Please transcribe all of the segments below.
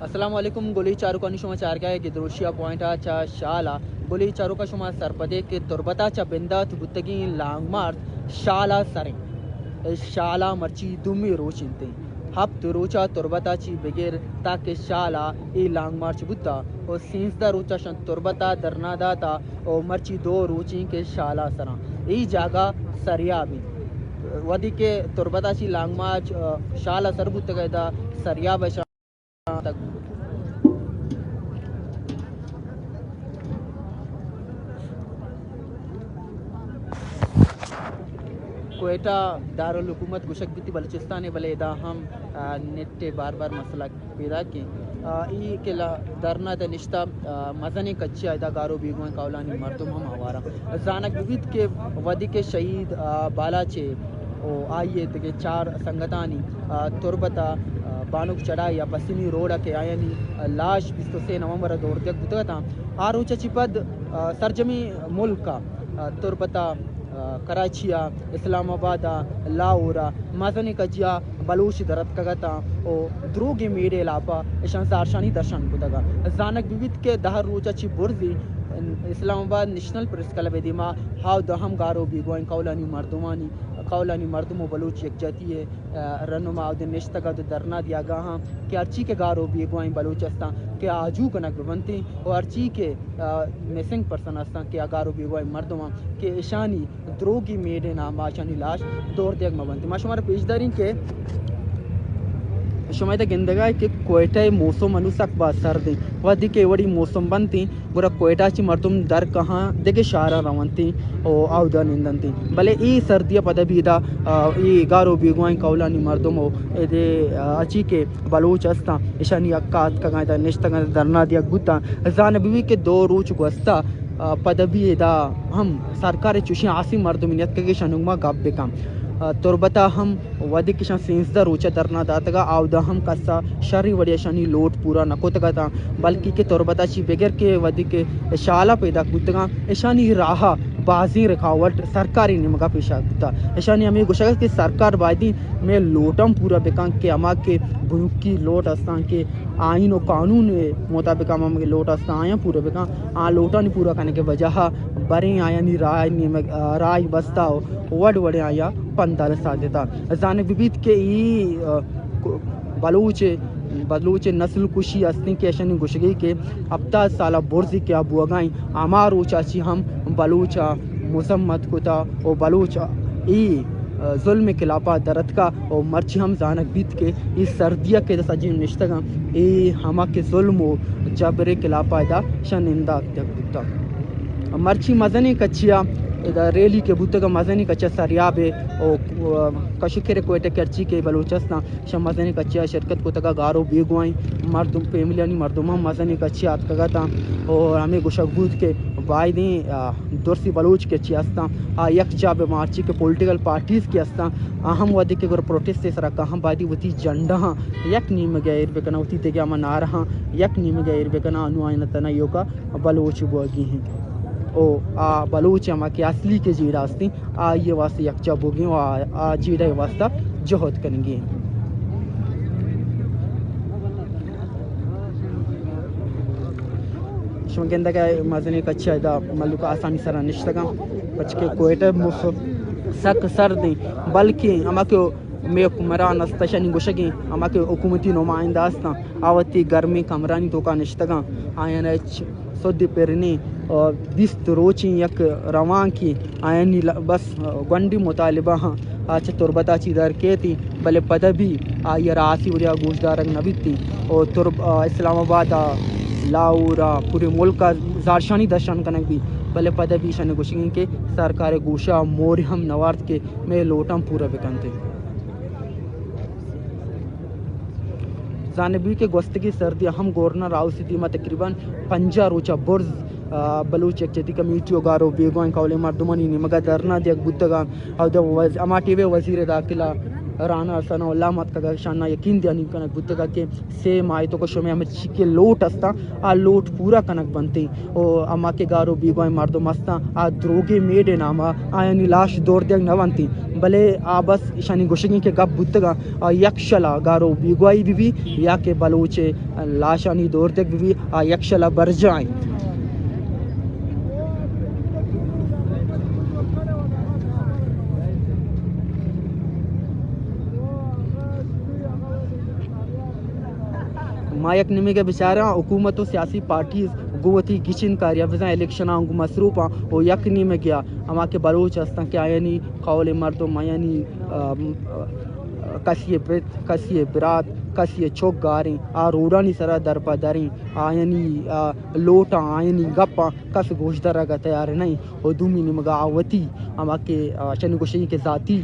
السلام علیکم. گلی چاروکانی شما چارگاه گدروشیا پوینتا چا شالا گلی چاروکا شما سرپده که تربتا چا بندات بودتگی لانگ مارد شالا سرین شالا مرچی دومی روچینتے ہفت روچا تربتا چی بغیر تاکہ شالا ای لانگ مارچ بودتا اور سینزدہ روچا شن تربتا درنا داتا اور مرچی دو روچین کے شالا سران ای جاگا سریابی ودی کے تربتا چی لانگ مارچ شالا سر بودتا گئے دا سریاب تک کوئٹہ دارالحکومت گشک بیتی بلوچستان بلے دا ہم نیٹ بار بار مسئلہ پیدا کی ای کہ درنا دا نشتہ مزنی کچی ایدا گارو بیگوان کاولانی مردم ہم آوارا زانک بیوید کے ودی کے شہید بالا چے آئیے تکے چار سنگتانی تربتا بانوک چڑھائی یا پسینی روڈا کے آئینی لاش 23 نومبر دور تک بودتا تھا آروچا چپد سرجمی ملک کا تربتا کراچیا اسلام آباد لاہورا مازنی کجیا بلوچ درد کگتا او دروگی میرے لاپا اشان سارشانی درشان بودگا زانک بیوید کے دہر روچا چی برزی اسلام آباد نیشنل پریس کلب دیما ہاو دہم گارو بیگوائن قولانی مردمو بلوچ یک جاتی ہے رنما دن نشتگا دو درنا دیا گاہاں کہ ارچی کے گارو بیگوائن بلوچستان کہ آجو کنک بنتی اور ارچی کے مسنگ پرسن استان کہ گارو بیگوائن مردما کہ اشانی دروگی میڈے نام آشانی لاش دور دیگ مبنتی ما شمار پیشدارین کے شمایت گندگاہ کہ کوئٹہ موسم انوسک با سردی ودی کے وڑی موسم بنتی برا کوئٹہ چی مردم در کہاں دیکھ شارہ روانتی او آودا نندنتی بلے ای سردی پدہ بیدا ای گارو بیگوائن کولانی مردم او دے اچی کے بلوچ استا اشانی اکات کگائیں دا نشتگاں درنا دیا گوتا زان بیوی کے دو روچ گوستا پدبی دا ہم سرکار چوشی عاصم مردمینیت کے شنگما گاب بکم تربتا ہم ودی کشان سینزدہ روچا درنا داتگا آودا ہم کسا شری وڑی شانی لوٹ پورا نکو تگا تا بلکہ کہ تربتا چی بغیر کے ودی کے شالا پیدا کتگا اشانی راہا بازی رکھاوٹ سرکاری نمگا پیشا کتا اشانی ہمیں گوشگا کہ سرکار بائدی میں لوٹم پورا بکان کہ اما کے بھنکی لوٹ استان کے آئین و قانون مطابق ہم کے لوٹ استان آیا پورا بکان لوٹا نہیں پورا کرنے کے وجہ بریں آیا نہیں رائے بستا وڈ وڈے آیا 15 سال دیتا زانک بیبیت کے ای بلوچ نسل کشی استن کے اشنی گشگی کے 70 سالہ برزی کے ابو اگائیں امارو چاچی ہم بلوچا مذمت کتا او بلوچا ای ظلم کلاپا درد کا او مرچی ہم زانک بیت کے ای سردیہ کے دسا جن نشتگاں ای ہما کے ظلم و جبر کلاپا دا شن انداک دیکھتا مرچی مزنی کچیا ریلی کے بوتگا مزنی کچا سریابے او کشکر کوئٹہ کرچی کے بلوچستان شم مزنی کچیا شرکت کو تگا گارو بیگوائیں مردم فیملیانی مردم ہم مزنی کچیا اتکگا تا اور ہمیں گوشک بود کے بائدیں درسی بلوچ کے چی استان یک جاب مارچی کے پولیٹیکل پارٹیز کی استان ہم ودی کے گر پروٹیسٹ اس رکھا ہم بائدی وتی جنڈا ہاں یک نیم گئیر بکنا وتی تگیا ہم نارہاں یک نیم گئیر بکنا انوائنتنا یوکا بلوچ بوگی ہیں او بلوچ ہما کی اصلی کے جیڑا استی یہ واسطے یکچا بوگی و جیڑا واسطہ جہد کریں گے شمگندہ کا مزنی کچھا دا ملوکا آسانی سرا نشتگا بچ کے کوئٹہ سک سردی بلکہ ہما کے میں حکمران استشانی گوشگی ہما کے حکومتی نمائندہ استا آوتی گرمی کمرانی تو کا نشتگا آئین سودی پرنی اور 20 روچی یک روان کی آئینی بس گنڈی مطالبہ ہاں آچھا تربتا چی در کیتی بلے پدہ بھی آئی راسی وریا گوشدارک نبیت تھی اور اسلام آباد لاہورا پورے ملک کا زارشانی درشان کنک بھی بلے پدہ بھی شن گوشگین کے سرکار گوشا موری ہم نوارد کے میں لوٹم پورا بکنتے زانبی کے گوستگی سردی ہم گورنر راؤسی دیما تقریباً 50 روچا برز بلوچ یک جتی کمیٹیو گارو بیگوائن کولے مردمانی نمگا درنا دیگ بودگان او دا اما ٹی وی وزیر داخلہ رانا ثناء الله مت کا شانہ یقین دیانی کنک بتگا کہ سے مائی تو کو شومی ہمیں چیکے لوٹ استا آ لوٹ پورا کنک بنتی او اما کے گارو بیگوائیں مردو مستا آ دروگے میڈے ناما آیانی لاش دور دیگ نوانتی بلے آ بس شانی گوشگی کے گپ بتگا یک شلا گارو بیگوائی بھی یا کہ بلوچے لاشانی دور دیگ بھی آ یک شلا برجائیں ما یک نمی کے بیچارہ حکومت و سیاسی پارٹیز گوتی گچن کاریا وزن الیکشن آنگو مصروفا او یک نمی گیا اما کے بلوچ ہستن کہ آیانی قول مردم آیانی کسی برات کسی چوک گاریں آ روڑانی سرا درپا داریں آیانی لوٹا آیانی گپا کس گوشت درگا تیار نہیں او دومی نمگا آوتی اما کے شنی گوشی کے ذاتی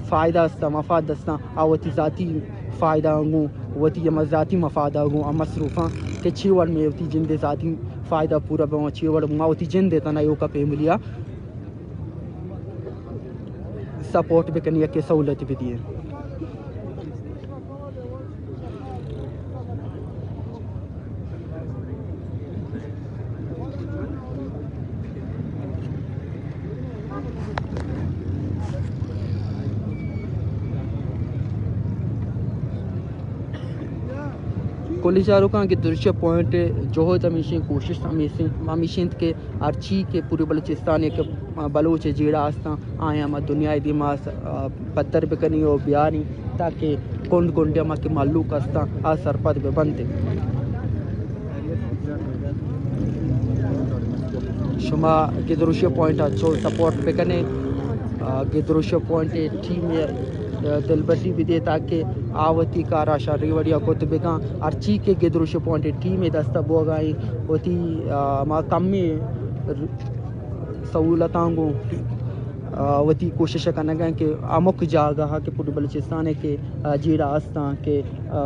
فائدہ استا مفاد استا آوتی ذاتی فائدہ آنگو وتی اما ذاتی مفاد آنگو اما مصروفاں کہ چیوڑ میں وتی جن دے ذاتی فائدہ پورا بہت چیوڑ ما وتی جن دے تنا یو کا پیملیا سپورٹ بکنیا کے سہولت بھی دیے کولی چاروں کا کہ درشہ پوائنٹ جو ہو ہمیشہ کوشش ہمیشہ کے ارچی کے پوری بلوچستان ایک بلوچ جیڑا آستا آیا ہم دنیا دیما پتر بکنی ہو بیانی تاکہ کنڈ کنڈے ہم کے معلوق آستا آ سرپد بے بنتے شما کے درشہ پوائنٹ اچھو سپورٹ بکنے کے درشہ پوائنٹ ٹیم دل بٹی بھی دے تاکہ آوتی کارا شاری وڑیا کوت بگاں ارچی کے گدروش پوائنٹ ٹیم دستا بوگائی ہوتی ما کم میں سہولتاں گو وتی کوشش کرنا گئے کہ امک جاگا کہ پوری بلوچستان کے جیڑا آستان کے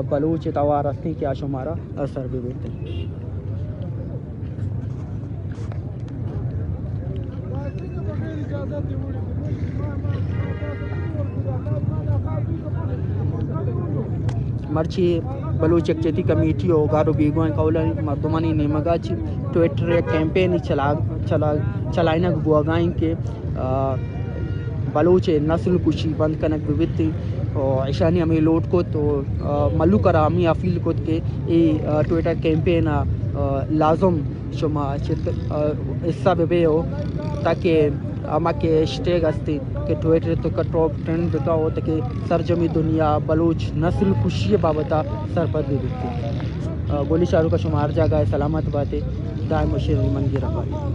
بلوچ توار آستیں کہ آش ہمارا اثر بھی بیٹھتے مرچی بلوچ یکجہتی کمیٹی ہو گارو بیگوائیں قولا مردمانی نیمگا چی ٹویٹر کیمپین چلائنا گوگائیں کہ بلوچ نسل کشی بند کنک ببتی عشانی ہمیں لوٹ کو تو ملو کرامی افیل کو کہ یہ ٹویٹر کیمپین لازم شما حصہ بے ہو تاکہ اما کے اشتیگ ہستی کہ ٹویٹر تو کا ٹاپ ٹرینڈ بتا ہو تاکہ سرجمی دنیا بلوچ نسل کشی بابتا سر پر بھی دیکھتی گولی شاہرو کا شمار جاگا ہے سلامت باتیں دائم مشیر منگی رکھا